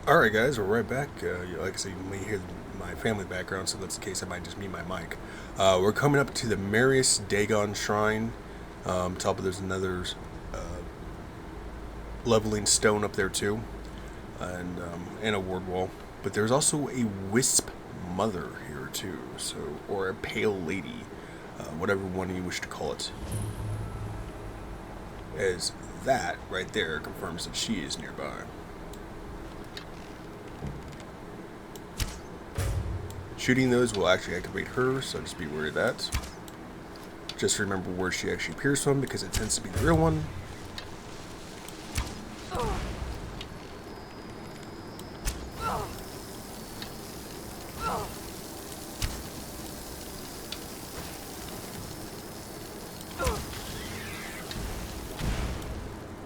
Alright guys, we're right back. Like I said, you may hear my family background, so that's the case. I might just mute my mic. We're coming up to the Marius Dagon Shrine. Top of there's another uh, leveling stone up there too, and a ward wall. But there's also a Wisp Mother here too, so or a Pale Lady, whatever one you wish to call it. As that right there confirms that she is nearby. Shooting those will actually activate her, so just be wary of that. Just remember where she actually appears from, because it tends to be the real one.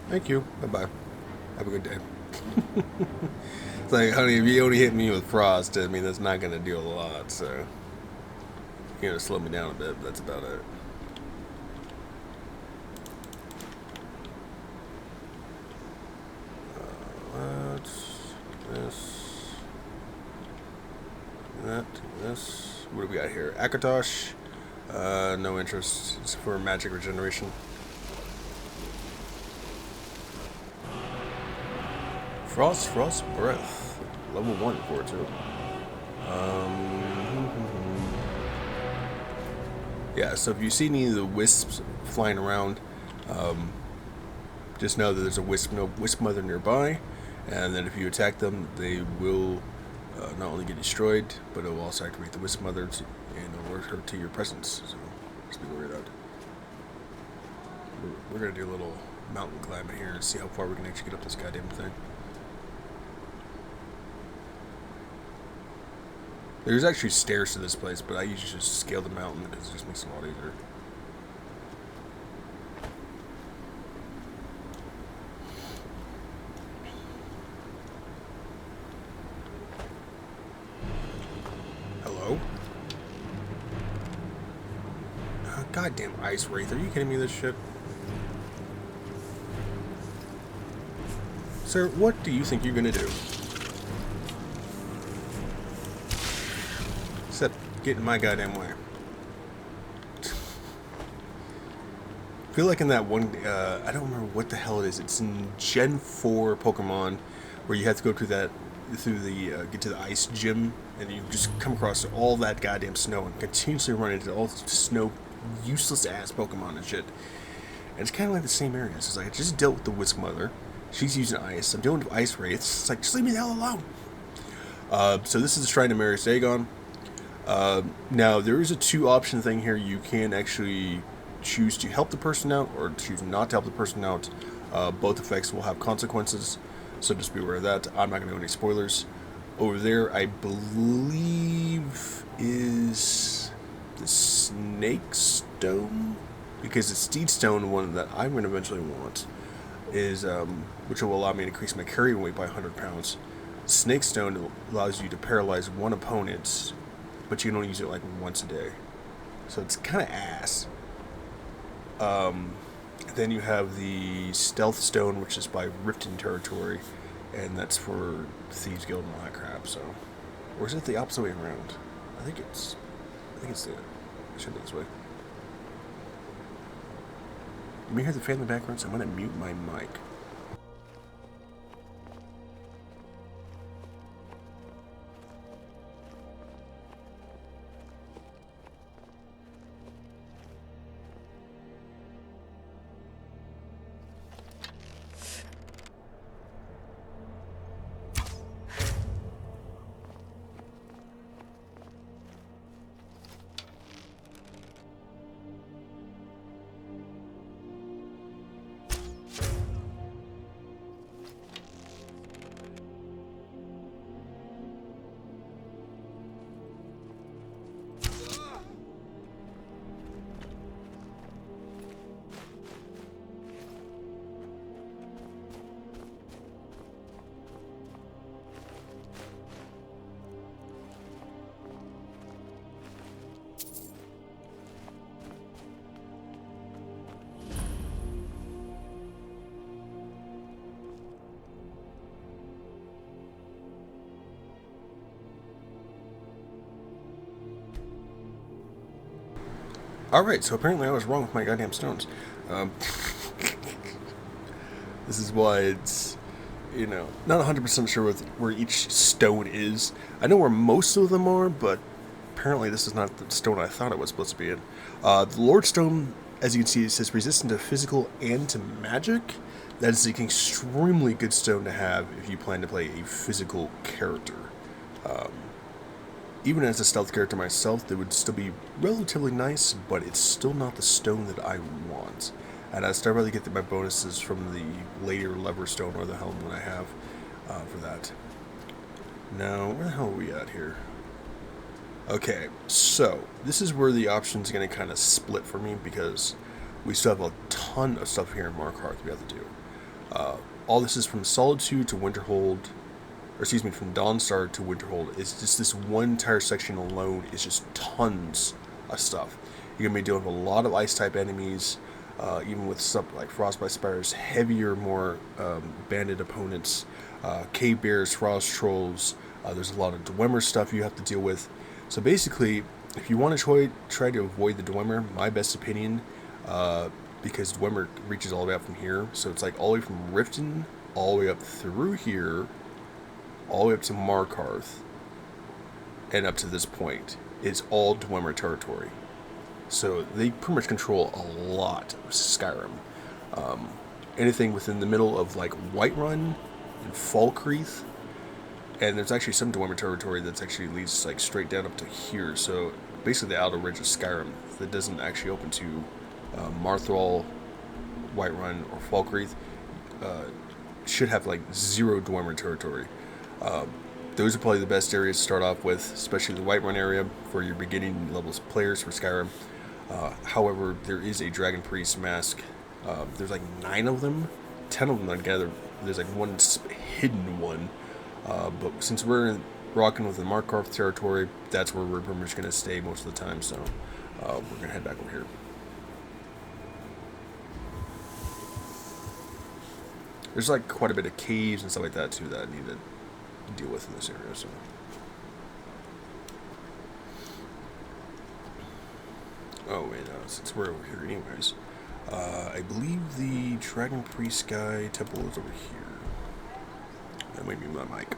Thank you. Bye-bye. Have a good day. It's like, honey, if you only hit me with frost, I mean, that's not going to do a lot, so you're going to slow me down a bit, but that's about it. This. What do we got here? Akatosh. No interest. It's for magic regeneration. Frost Breath. Level 1 for it too. Yeah, so if you see any of the wisps flying around, just know that there's a wisp mother nearby, and that if you attack them, they will not only get destroyed, but it will also activate the wisp mother and alert her to your presence. So just be aware of that. We're gonna do a little mountain climbing here and see how far we can actually get up this goddamn thing. There's actually stairs to this place, but I usually just scale the mountain because it just makes it a lot easier. Hello? Goddamn ice wraith, are you kidding me, this shit? Sir, what do you think you're gonna do? Except get in my goddamn way. I feel like in that one, I don't remember what the hell it is. It's in Gen 4 Pokemon, where you have to go to that, get to the ice gym, and you just come across all that goddamn snow and continuously run into all snow, useless ass Pokemon and shit. And it's kind of like the same area. It's like, I just dealt with the Wisp Mother. She's using ice. I'm dealing with ice wraiths. It's like, just leave me the hell alone. So this is the Shrine of Marius Dagon. Now, there is a two-option thing here. You can actually choose to help the person out or choose not to help the person out. Both effects will have consequences, so just be aware of that. I'm not going to go any spoilers. Over there, I believe, is the Snake Stone? Because the Steed Stone, one that I'm going to eventually want, is which will allow me to increase my carrying weight by 100 pounds. Snake Stone allows you to paralyze one opponent, but you can only use it like once a day. So it's kind of ass. Then you have the Stealth Stone, which is by Riften territory, and that's for Thieves Guild and all that crap. So, or is it the opposite way around? I think it's the. It should be this way. You may hear the family background, so I'm gonna mute my mic. Alright, so apparently I was wrong with my goddamn stones. Um, this is why it's, you know, not 100% sure where each stone is. I know where most of them are, but apparently this is not the stone I thought it was supposed to be in. The Lord Stone, as you can see, it says resistant to physical and to magic. That is an extremely good stone to have if you plan to play a physical character. Even as a stealth character myself, they would still be relatively nice, but it's still not the stone that I want. And I still rather get my bonuses from the later lever stone or the helm that I have for that. Now, where the hell are we at here? Okay, so this is where the options are going to kind of split for me because we still have a ton of stuff here in Markarth we have to do. All this is from Solitude to Winterhold, or excuse me, from Dawnstar to Winterhold. It's just this one entire section alone is just tons of stuff. You're going to be dealing with a lot of ice-type enemies, even with stuff like Frostbite Spiders, heavier, more banded opponents, Cave Bears, Frost Trolls. There's a lot of Dwemer stuff you have to deal with. So basically, if you want to try to avoid the Dwemer, my best opinion, because Dwemer reaches all the way up from here, so it's like all the way from Riften, all the way up through here, all the way up to Markarth, and up to this point, is all Dwemer territory. So they pretty much control a lot of Skyrim. Anything within the middle of like Whiterun and Falkreath, and there's actually some Dwemer territory that's actually leads like straight down up to here. So basically the outer ridge of Skyrim that doesn't actually open to Marthrall, Whiterun, or Falkreath should have like zero Dwemer territory. Those are probably the best areas to start off with, especially the Whiterun area for your beginning levels players for Skyrim. However, there is a Dragon Priest mask. There's like 9 of them, 10 of them together. There's like one hidden one. But since we're rocking with the Markarth territory, that's where we're pretty much going to stay most of the time. So we're going to head back over here. There's like quite a bit of caves and stuff like that too that I need to deal with in this area. So. Oh wait, no, since we're over here anyways, I believe the Dragon Priest guy temple is over here. That might be my mic.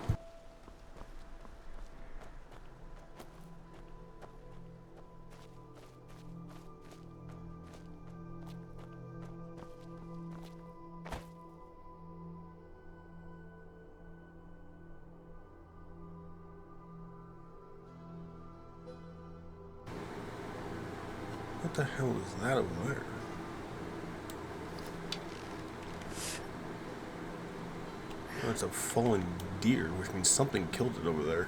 What the hell is that over there? Oh, it's a fallen deer, which means something killed it over there.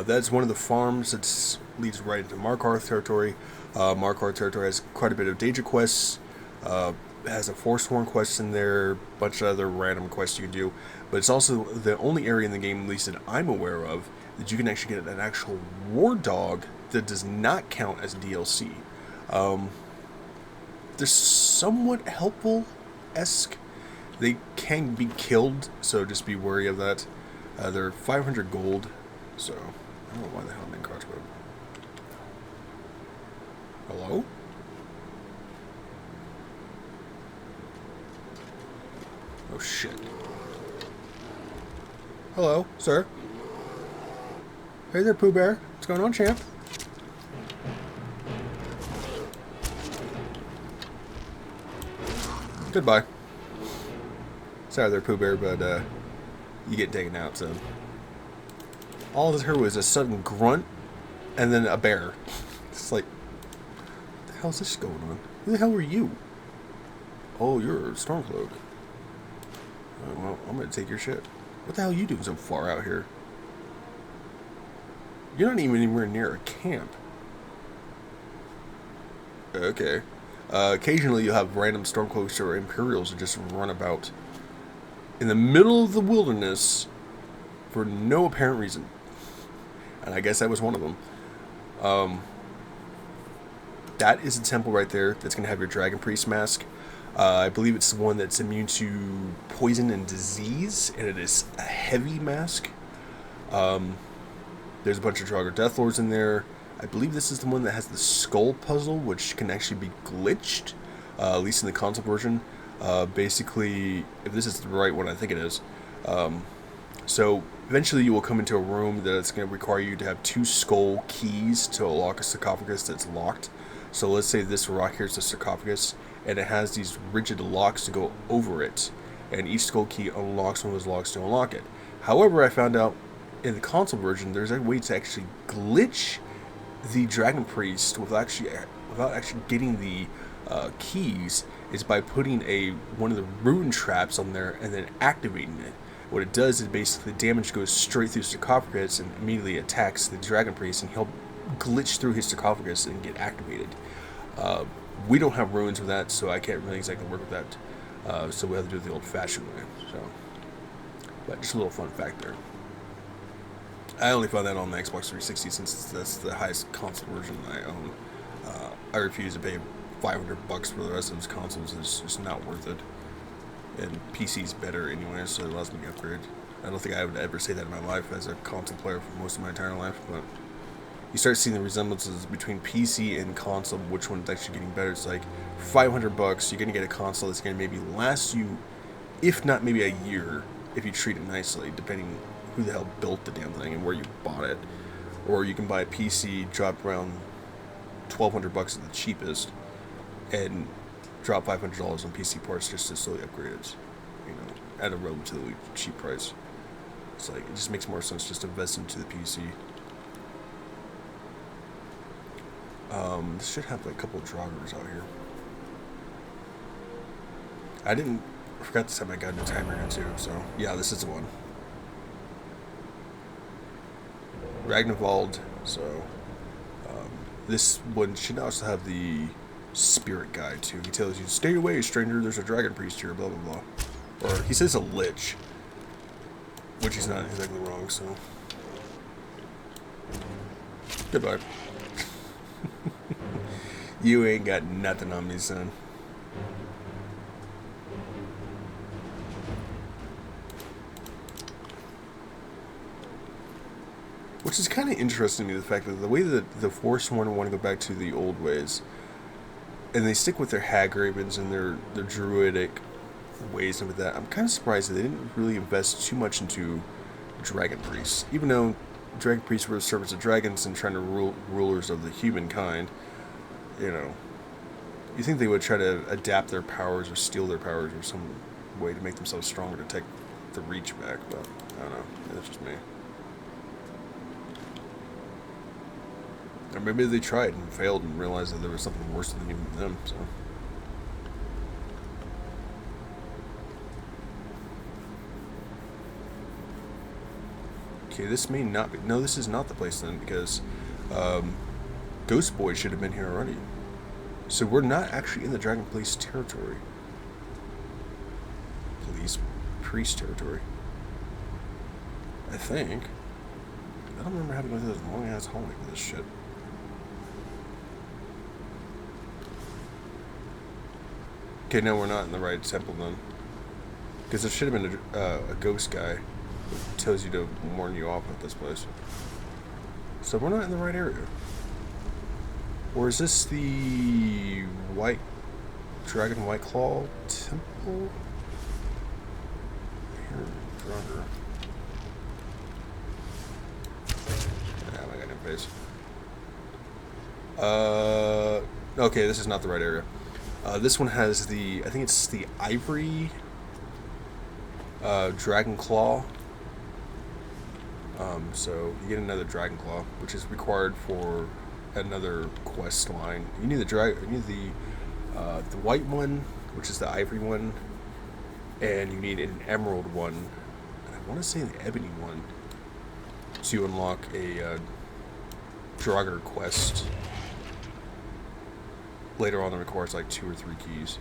That's one of the farms that leads right into Markarth territory. Markarth territory has quite a bit of Daedra quests. Has a Forsworn quest in there, a bunch of other random quests you can do. But it's also the only area in the game, at least that I'm aware of, that you can actually get an actual war dog that does not count as DLC. They're somewhat helpful-esque. They can be killed, so just be wary of that. They're 500 gold, so I don't know why the hell I'm in crouch mode. Hello? Oh shit. Hello, sir. Hey there, Pooh Bear. What's going on, champ? Goodbye. Sorry there, Pooh Bear, but you get taken out, so. All I heard was a sudden grunt, and then a bear. It's like, what the hell's this going on? Who the hell are you? Oh, you're a Stormcloak. Oh, well, I'm gonna take your shit. What the hell are you doing so far out here? You're not even anywhere near a camp. Okay. Occasionally you'll have random Stormcloaks or Imperials that just run about in the middle of the wilderness for no apparent reason. And I guess that was one of them. That is a temple right there that's going to have your Dragon Priest mask. I believe it's the one that's immune to poison and disease, and it is a heavy mask. There's a bunch of Draugr Deathlords in there. I believe this is the one that has the skull puzzle, which can actually be glitched, at least in the console version. Basically, if this is the right one, I think it is. So eventually you will come into a room that it's going to require you to have 2 skull keys to unlock a sarcophagus that's locked. So let's say this rock here is the sarcophagus, and it has these rigid locks to go over it, and each skull key unlocks one of those locks to unlock it. However, I found out in the console version there's a way to actually glitch the Dragon Priest without actually getting the keys, is by putting one of the rune traps on there and then activating it. What it does is basically the damage goes straight through the sarcophagus and immediately attacks the Dragon Priest, and he'll glitch through his sarcophagus and get activated. We don't have runes with that, so I can't really exactly work with that. So we have to do it the old-fashioned way. So, but just a little fun fact there. I only found that on the Xbox 360 since that's the highest console version I own. I refuse to pay $500 for the rest of those consoles. It's just not worth it. And PC's better anyway, so it allows me to upgrade. I don't think I would ever say that in my life as a console player for most of my entire life, but you start seeing the resemblances between PC and console, which one's actually getting better. It's like $500, you're gonna get a console that's gonna maybe last you, if not maybe a year, if you treat it nicely, depending who the hell built the damn thing and where you bought it. Or you can buy a PC, drop around $1,200 at the cheapest, and drop $500 on PC parts just to slowly upgrade it, at a relatively cheap price. It's like, it just makes more sense just to invest into the PC. This should have like a couple of joggers out here. I forgot to set my goddamn timer here too, so yeah, this is the one. Ragnvald, so this one should also have the spirit guide too. He tells you, stay away, stranger, there's a dragon priest here, blah blah blah. Or he says a lich, which he's not exactly wrong, so goodbye. You ain't got nothing on me, son. Which is kind of interesting to me, the fact that the way that the Forsworn want to go back to the old ways, and they stick with their hag ravens and their druidic ways and with that, I'm kind of surprised that they didn't really invest too much into dragon priests. Even though dragon priests were the servants of dragons and trying to rulers of the humankind, you think they would try to adapt their powers or steal their powers or some way to make themselves stronger to take the reach back, but I don't know. That's just me. Or maybe they tried and failed and realized that there was something worse than even them, so. Okay, this may not be... No, this is not the place then, because Ghost Boy should have been here already. So we're not actually in the Dragon Police territory. Police Priest territory. I think. I don't remember having to go through this long-ass hallway for this shit. Okay, no, we're not in the right temple then. Because there should have been a ghost guy who tells you to warn you off at this place. So we're not in the right area. Or is this the Dragon White Claw temple? Here, Draugr. Yeah, I got no face. Okay, this is not the right area. This one has I think it's the Ivory Dragon Claw. So you get another Dragon Claw, which is required for another quest line. You need the white one, which is the ivory one, and you need an emerald one, and I want to say the ebony one, to unlock a Draugr quest. Later on, it requires like 2 or 3 keys.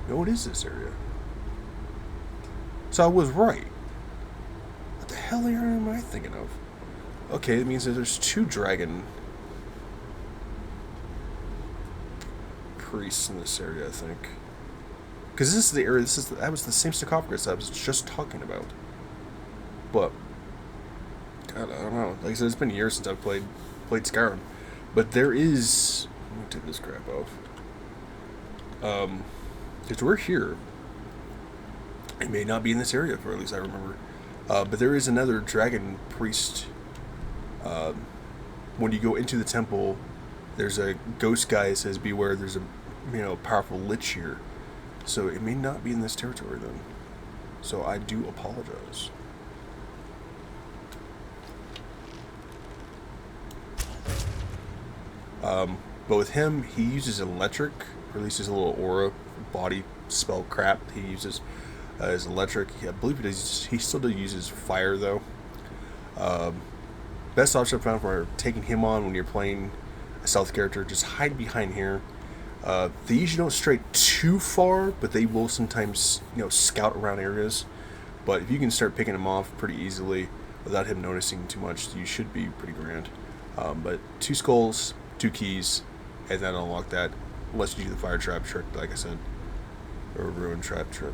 No, what is this area? So I was right. What the hell area am I thinking of? Okay, it means that there's 2 dragon priests in this area, I think. Because this is the area. That was the same sarcophagus I was just talking about. But God, I don't know. Like I said, it's been years since I've played Skyrim, but there is. Let me take this crap off. Because we're here. It may not be in this area, for at least I remember. But there is another dragon priest. When you go into the temple, there's a ghost guy that says, "Beware, there's a powerful lich here." So it may not be in this territory then. So I do apologize. But with him, he uses electric, releases a little aura, body spell crap. He uses his electric. I believe he still uses fire though. Best option I found for taking him on when you're playing a stealth character, just hide behind here. They usually don't stray too far, but they will sometimes scout around areas. But if you can start picking him off pretty easily without him noticing too much, you should be pretty grand. But 2 skulls, 2 keys, and then unlock that, unless you do the fire trap trick, like I said, or ruin trap trick.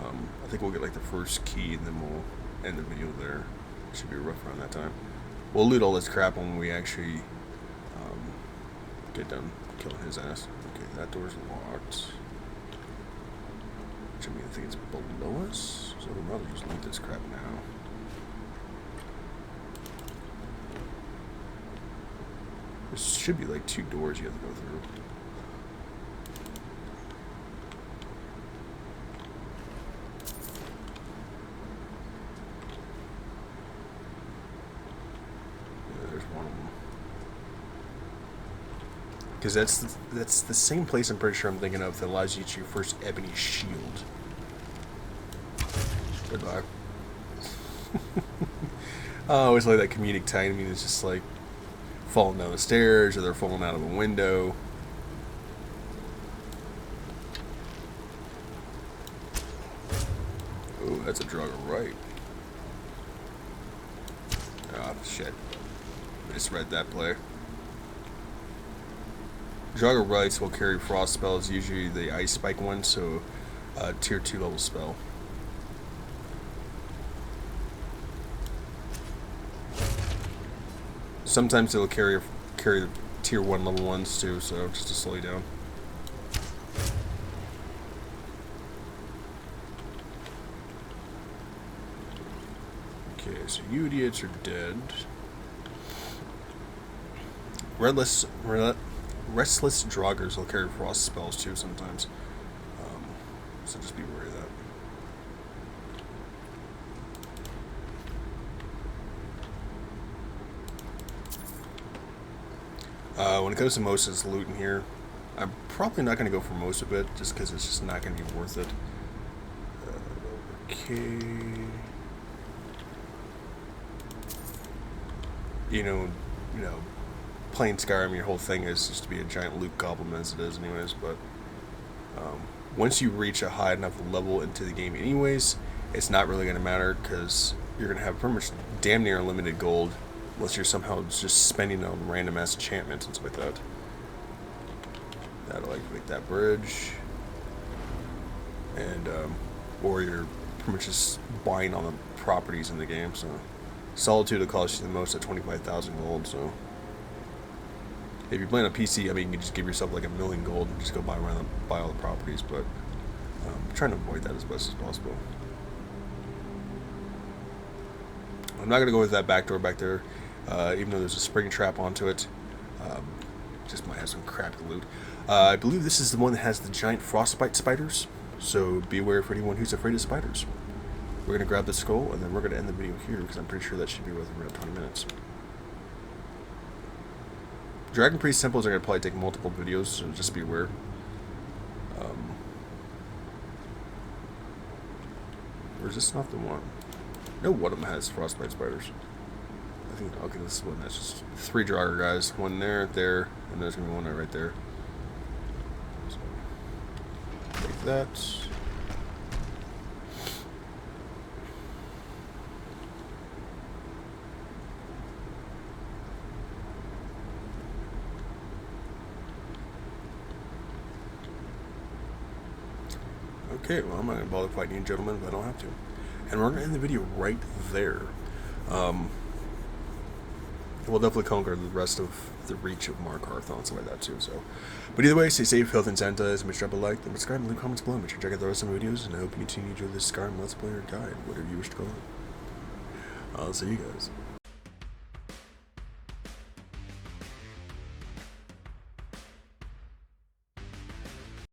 I think we'll get like the first key, and then we'll end the video there. Should be rough around that time. We'll loot all this crap when we actually get done killing his ass. Okay, that door's locked. Which I mean, I think it's below us, so we'll probably just loot this crap now. There should be like 2 doors you have to go through. Yeah, there's one of them. Because that's the same place I'm pretty sure I'm thinking of that allows you to get your first ebony shield. Goodbye. I always like that comedic timing. It's just like falling down the stairs, or they're falling out of a window. Ooh, that's a drug right. Ah, shit. I just read that play. Jogger Rights will carry frost spells, usually the ice spike one, so tier 2 level spell. Sometimes they'll carry the tier 1 level ones too, so just to slow you down. Okay, so you idiots are dead. Restless Draugrs will carry frost spells too sometimes. So just be wary of that. When it comes to most of this loot in here, I'm probably not going to go for most of it, just because it's just not going to be worth it. Okay. You know, playing Skyrim, your whole thing is just to be a giant loot goblin as it is anyways, but once you reach a high enough level into the game anyways, it's not really going to matter, because you're going to have pretty much damn near unlimited gold, unless you're somehow just spending on random ass enchantments and stuff like that. That'll activate that bridge. And, or you're pretty much just buying all the properties in the game, so. Solitude will cost you the most at 25,000 gold, so. If you're playing on PC, I mean, you can just give yourself like 1,000,000 gold and just go buy all the properties, but I'm trying to avoid that as best as possible. I'm not going to go with that back door back there, even though there's a spring trap onto it. Just might have some crappy loot. I believe this is the one that has the giant frostbite spiders, so beware for anyone who's afraid of spiders. We're going to grab the skull, and then we're going to end the video here, because I'm pretty sure that should be worth around 20 minutes. Dragon Priest temples are going to probably take multiple videos, so just be aware. Or is this not the one? No, one of them has frostbite spiders. I think, okay, this is one that's just 3 Draugr guys. One there, and there's going to be one right there. So, take that. Okay, well, I'm not going to bother fighting you gentlemen if I don't have to. And we're going to end the video right there. We'll definitely conquer the rest of the reach of Markarth and stuff like that too. So, but either way, stay safe, health, and sanitize. Make sure to drop a like, then subscribe, and leave comments below. Make sure to check out the rest of my videos, and I hope you continue to enjoy this Skyrim Let's Play or Guide, whatever you wish to call it. I'll see you guys.